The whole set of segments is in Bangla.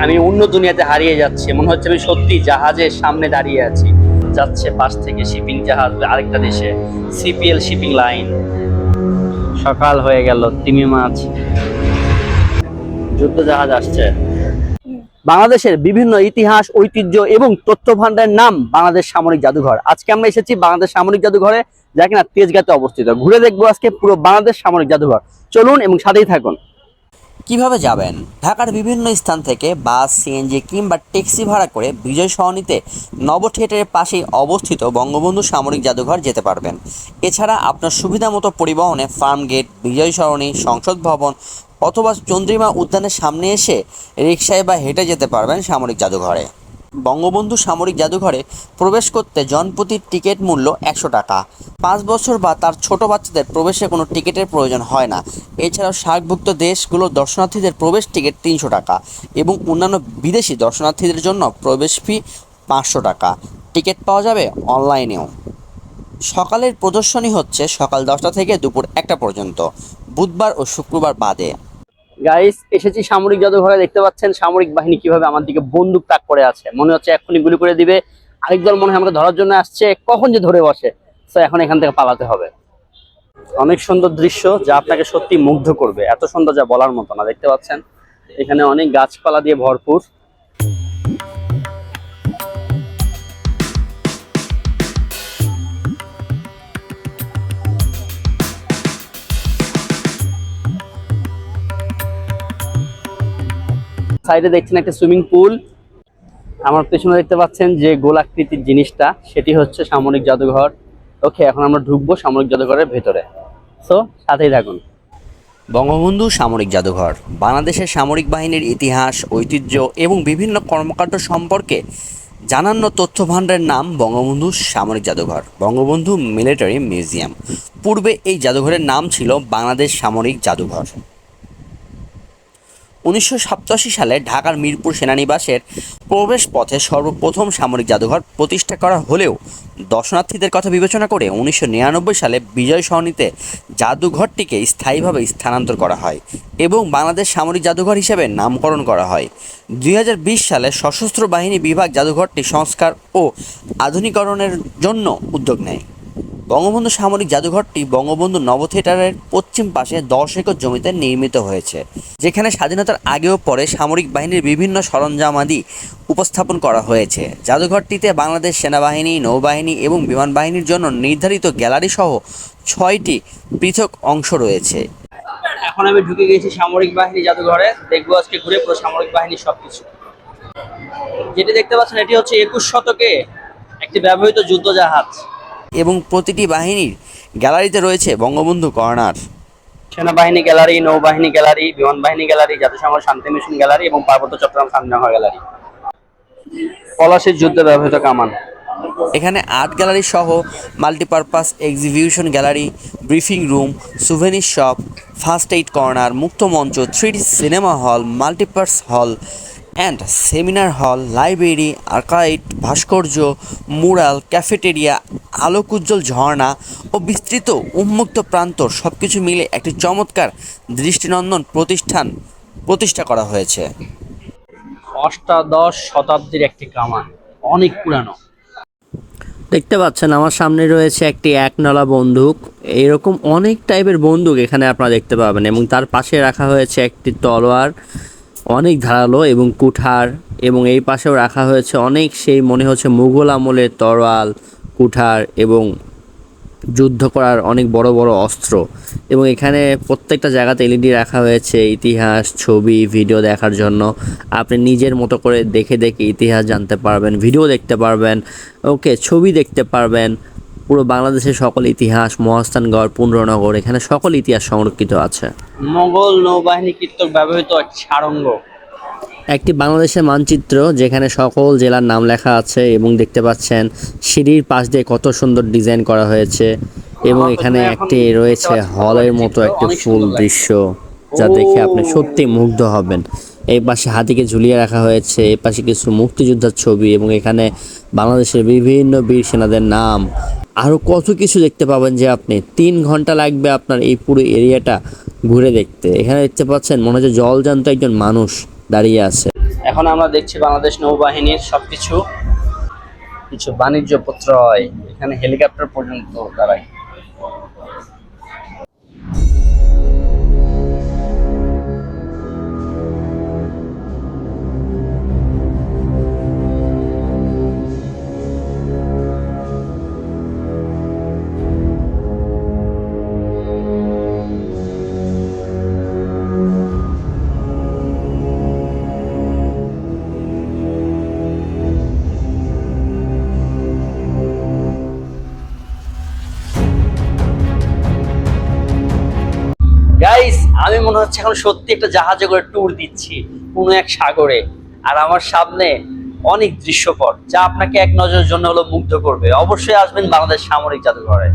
আমি অন্য দুনিয়াতে হারিয়ে যাচ্ছি, মনে হচ্ছে আমি সত্যি জাহাজের সামনে দাঁড়িয়ে আছি। যাচ্ছে পাশ থেকে শিপিং জাহাজ আরেকটা দেশে, সিপিএল শিপিং লাইন। সকাল হয়ে গেল, তিমি মাছ, যুদ্ধ জাহাজ আসছে। বাংলাদেশের বিভিন্ন ইতিহাস, ঐতিহ্য এবং তথ্য ভান্ডারের নাম বাংলাদেশ সামরিক জাদুঘর। আজকে আমরা এসেছি বাংলাদেশ সামরিক জাদুঘরে, যা কিনা তেজগাঁতে অবস্থিত। ঘুরে দেখবো আজকে পুরো বাংলাদেশ সামরিক জাদুঘর। চলুন এবং সাথেই থাকুন। কিভাবে যাবেন? ঢাকার বিভিন্ন স্থান থেকে বাস, সিএনজি কিংবা ট্যাক্সি ভাড়া করে বিজয় সরণিতে নব থিয়েটারের পাশেই অবস্থিত বঙ্গবন্ধু সামরিক জাদুঘর যেতে পারবেন। এছাড়া আপনার সুবিধা মতো পরিবহনে ফার্ম গেট, বিজয় সরণি, সংসদ ভবন অথবা চন্দ্রিমা উদ্যানের সামনে এসে রিকশায় বা হেঁটে যেতে পারবেন সামরিক জাদুঘরে। বঙ্গবন্ধু সামরিক জাদুঘরে প্রবেশ করতে জনপ্রতি টিকিট মূল্য 100 টাকা। 5 বছর বা তার ছোট বাচ্চাদের প্রবেশে কোনো টিকিটের প্রয়োজন হয় না। এছাড়াও সার্কভুক্ত দেশগুলোর দর্শনার্থীদের প্রবেশ টিকিট 300 টাকা এবং অন্যান্য বিদেশি দর্শনার্থীদের জন্য প্রবেশ ফি 500 টাকা। টিকিট পাওয়া যাবে অনলাইনেও। সকালের প্রদর্শনী হচ্ছে সকাল 10টা থেকে দুপুর 1টা পর্যন্ত, বুধবার ও শুক্রবার বাদে। গাইস, এসেছি সামরিক জাদুঘরে। দেখতে পাচ্ছেন সামরিক বাহিনী কিভাবে আমার দিকে বন্দুক তাক করে আছে, মনে হচ্ছে এক্ষুনি গুলি করে দিবে। আরেক দল মনে হয় আমাকে ধরার জন্য আসছে, কখন যে ধরে বসে। তো এখন এখান থেকে পালাতে হবে। অনেক সুন্দর দৃশ্য, যা আপনাকে সত্যি মুগ্ধ করবে। এত সুন্দর যা বলার মতো না। দেখতে পাচ্ছেন এখানে অনেক গাছপালা দিয়ে ভরপুর। সাইডে দেখছেন একটা সুইমিং পুল। আমার পেছনে দেখতে পাচ্ছেন যে গোলাকৃতির জিনিসটা, সেটি হচ্ছে সামরিক জাদুঘর। ওকে, এখন আমরা ঢুকবো সামরিক জাদুঘরের ভেতরে। সো সাথেই থাকুন। বঙ্গবন্ধু সামরিক জাদুঘর বাংলাদেশের সামরিক বাহিনীর ইতিহাস, ঐতিহ্য এবং বিভিন্ন কর্মকাণ্ড সম্পর্কে জানানো তথ্য ভাণ্ডারের নাম বঙ্গবন্ধু সামরিক জাদুঘর, বঙ্গবন্ধু মিলিটারি মিউজিয়াম। পূর্বে এই জাদুঘরের নাম ছিল বাংলাদেশ সামরিক জাদুঘর। 1987 সালে ঢাকার মিরপুর সেনানিবাসের প্রবেশ পথে সর্বপ্রথম সামরিক জাদুঘর প্রতিষ্ঠা করা হলেও দর্শনার্থীদের কথা বিবেচনা করে 1999 সালে বিজয় সরণিতে জাদুঘরটিকে স্থায়ীভাবে স্থানান্তর করা হয় এবং বাংলাদেশ সামরিক জাদুঘর হিসেবে নামকরণ করা হয়। 2020 সালে সশস্ত্র বাহিনী বিভাগ জাদুঘরটি সংস্কার ও আধুনিকরণের জন্য উদ্যোগ নেয়। বঙ্গবন্ধু সামরিক জাদুঘরটি বঙ্গবন্ধু নব থিয়েটারের পশ্চিম পাশে 10 একর জমিতে নির্মিত হয়েছে, যেখানে স্বাধীনতার আগে ও পরে সামরিক বাহিনীর বিভিন্ন সরঞ্জামাদি উপস্থাপন করা হয়েছে। জাদুঘরটিতে বাংলাদেশ সেনাবাহিনী, নৌবাহিনী এবং বিমান বাহিনীর জন্য নির্ধারিত গ্যালারি সহ 6টি পৃথক অংশ রয়েছে। এখন আমি ঢুকে গেছি সামরিক বাহিনী জাদুঘরে। দেখবো আজকে ঘুরে পুরো সামরিক বাহিনী সবকিছু। যেটি দেখতে পাচ্ছেন এটি হচ্ছে 21 শতকে একটি ব্যবহৃত যুদ্ধ জাহাজ এবং প্রতিটি বাহিনীর গ্যালারিতে রয়েছে বঙ্গবন্ধু কর্নার। সেনাবাহিনী গ্যালারি, নৌবাহিনী গ্যালারি, বিমান বাহিনী গ্যালারি, জাতিসংঘ শান্তি মিশন গ্যালারি এবং পার্বত্য চট্টগ্রাম স্বাধীনতা গ্যালারি। পলাশির যুদ্ধে ব্যবহৃত কামান। এখানে আর্ট গ্যালারি সহ multipurpose exhibition gallery, briefing room, souvenir shop, first aid corner, মুক্ত মঞ্চ, 3D cinema hall, multipurpose hall and seminar hall, library, archive, ভাস্কর্য, মুরাল, ক্যাফেটেরিয়া, আলোকোজ্জ্বল ঝর্ণা ও বিস্তৃত উন্মুক্ত প্রান্তর সবকিছু মিলে একটি চমৎকার দৃষ্টিনন্দন প্রতিষ্ঠা করা হয়েছে। অষ্টাদশ শতাব্দীর একটি কামান, অনেক পুরানো। দেখতে পাচ্ছেন আমার সামনে রয়েছে একটি একনলা বন্দুক। এরকম অনেক টাইপের বন্দুক এখানে আপনারা দেখতে পাবেন এবং তার পাশে রাখা হয়েছে একটি তলোয়ার, অনেক ধারালো এবং কুঠার, এবং এই পাশেও রাখা হয়েছে অনেক, সেই মনে হচ্ছে মুঘল আমলের তরোয়াল, কুঠার এবং যুদ্ধ করার অনেক বড় বড় অস্ত্র। এবং এখানে প্রত্যেকটা জায়গাতে এলইডি রাখা হয়েছে ইতিহাস, ছবি, ভিডিও দেখার জন্য। আপনি নিজের মতো করে দেখে দেখে ইতিহাস জানতে পারবেন, ভিডিও দেখতে পারবেন, ওকে, ছবি দেখতে পারবেন। পুরো বাংলাদেশের সকল ইতিহাস, মহাস্থানগড়, পুণ্ড্রনগর, এখানে সকল ইতিহাস সংরক্ষিত আছে। মোগল নৌবাহিনী কর্তৃক ব্যবহৃত একটি সারঙ্গ, একটি বাংলাদেশের মানচিত্র যেখানে সকল জেলার নাম লেখা আছে এবং দেখতে পাচ্ছেন সিঁড়ির পাশ দিয়ে কত সুন্দর ডিজাইন করা হয়েছে। এবং এখানে একটি রয়েছে হলের মতো একটি ফুল দৃশ্য, যা দেখে আপনি সত্যি মুগ্ধ হবেন। এই পাশে হাতিকে ঝুলিয়ে রাখা হয়েছে, এই পাশে কিছু মুক্তিযোদ্ধার ছবি এবং এখানে বাংলাদেশের বিভিন্ন বীর সেনাদের নাম। আরও কত কিছু দেখতে পাবেন যে আপনি 3 ঘন্টা লাগবে আপনার এই পুরো এরিয়াটা ঘুরে দেখতে। এখানে দেখতে পাচ্ছেন মনে হচ্ছে জলজান্ত একজন মানুষ দাঁড়িয়ে আছে। এখন আমরা দেখছি বাংলাদেশ নৌবাহিনীর সবকিছু কিছু বাণিজ্য পত্রয়, এখানে হেলিকপ্টার পর্যন্ত দাঁড়ায়। গাইস, আমি মনে হচ্ছে এখন সত্যি একটা জাহাজে করে ট্যুর দিচ্ছি কোনো এক সাগরে, আর আমার সামনে অনেক দৃশ্যপট যা আপনাকে এক নজরের জন্য হলো মুগ্ধ করবে। অবশ্যই আসবেন বাংলাদেশ সামরিক জাদুঘরে।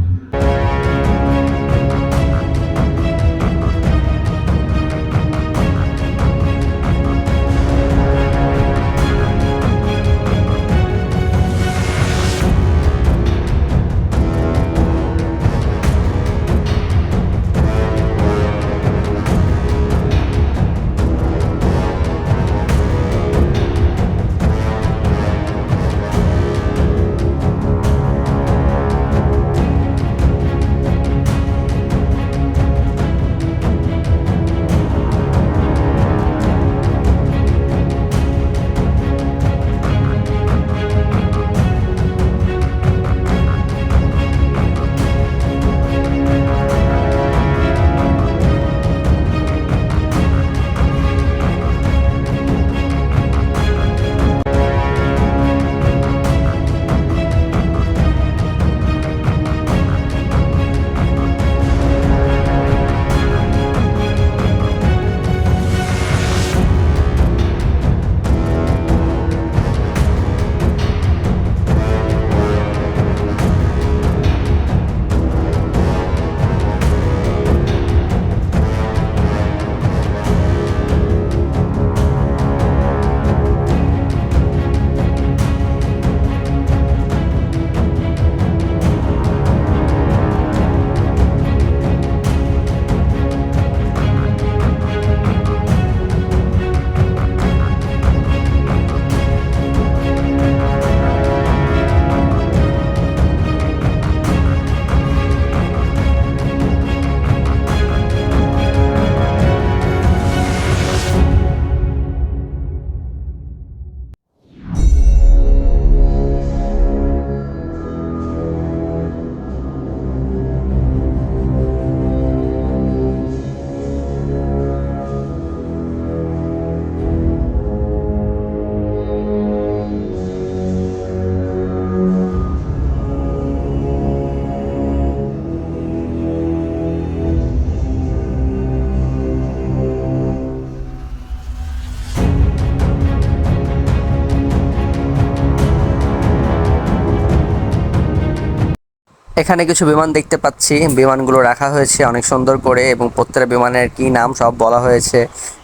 এখানে কিছু বিমান দেখতে পাচ্ছি, বিমানগুলো রাখা হয়েছে অনেক সুন্দর করে এবং প্রত্যেকটা বিমানের কি নাম সব বলা হয়েছে।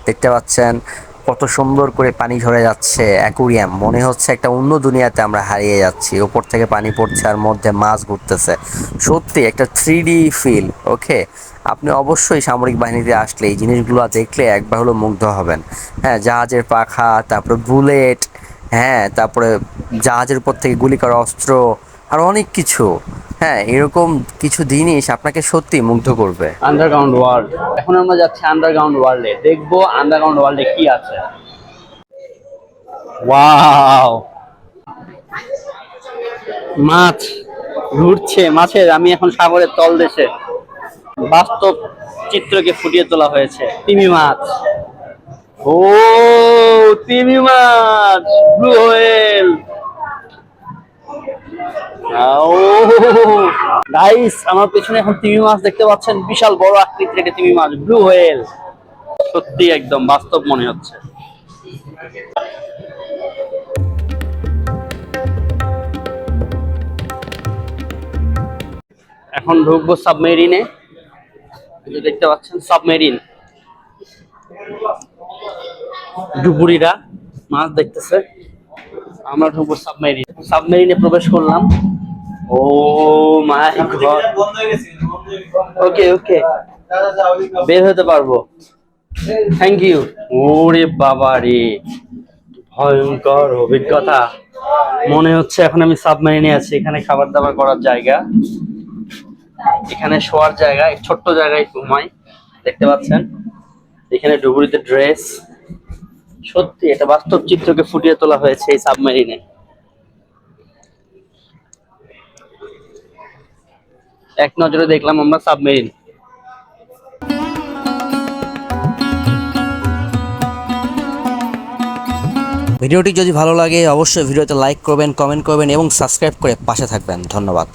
দেখতে পাচ্ছেন কত সুন্দর করে পানি ঝরে যাচ্ছে, অ্যাকুরিয়াম, মনে হচ্ছে একটা অন্য দুনিয়াতে আমরা হারিয়ে যাচ্ছি। উপর থেকে পানি পড়ছে আর মধ্যে মাছ ঘুরতেছে, সত্যি একটা 3D ফিল। ওকে, আপনি অবশ্যই সামরিক বাহিনীতে আসলে এই জিনিসগুলো দেখলে একবার হলো মুগ্ধ হবেন। হ্যাঁ, জাহাজের পাখা, তারপরে বুলেট, হ্যাঁ, তারপরে জাহাজের উপর থেকে গুলি করা অস্ত্র, আর অনেক কিছু। হ্যাঁ, এরকম কিছু জিনিস আপনাকে সত্যি মুগ্ধ করবে। আন্ডারগ্রাউন্ড ওয়ার্ল্ড, এখন আমরা যাচ্ছি আন্ডারগ্রাউন্ড ওয়ার্ল্ডে, দেখবো আন্ডারগ্রাউন্ড ওয়ার্ল্ডে কি আছে। ওয়াও, মাছ ঘুরছে, মাছের আমি এখন সাগরের তলদেশে, বাস্তব চিত্রকে ফুটিয়ে তোলা হয়েছে। তিমি মাছ, ও তিমি মাছ, ব্লু হোয়েল। গাইস, আমার পেছনে এখন তিমি মাছ দেখতে পাচ্ছেন, বিশাল বড় আকৃতির একটা তিমি মাছ, ব্লু হোয়েল। সত্যি একদম বাস্তব মনে হচ্ছে। এখন ঢুকবো সাবমেরিনে, দেখতে পাচ্ছেন সাবমেরিন, ডুবুরিরা মাছ দেখতেছে। আমরা ঢুকবো সাবমেরিন, সাবমেরিনে প্রবেশ করলাম। ও মাই গড, ওকে ওকে, বের হতে পারবো। Thank you. ওরে বাবা রে, ভয়ঙ্কর অভিজ্ঞতা। মনে হচ্ছে এখন আমি সাবমেরিনে আছি। এখানে খাবার দাবার করার জায়গা, এখানে শোয়ার জায়গা, এই ছোট্ট জায়গায় ঘুমাই, দেখতে পাচ্ছেন। এখানে ডুবুরিতে ড্রেস। সত্যি এটা বাস্তব চিত্রকে ফুটিয়ে তোলা হয়েছে এই সাবমেরিনে। এক নজরে দেখলাম আমরা সাবমেরিন। ভিডিওটি যদি ভালো লাগে অবশ্যই ভিডিওতে লাইক করবেন, কমেন্ট করবেন এবং সাবস্ক্রাইব করে পাশে থাকবেন। ধন্যবাদ।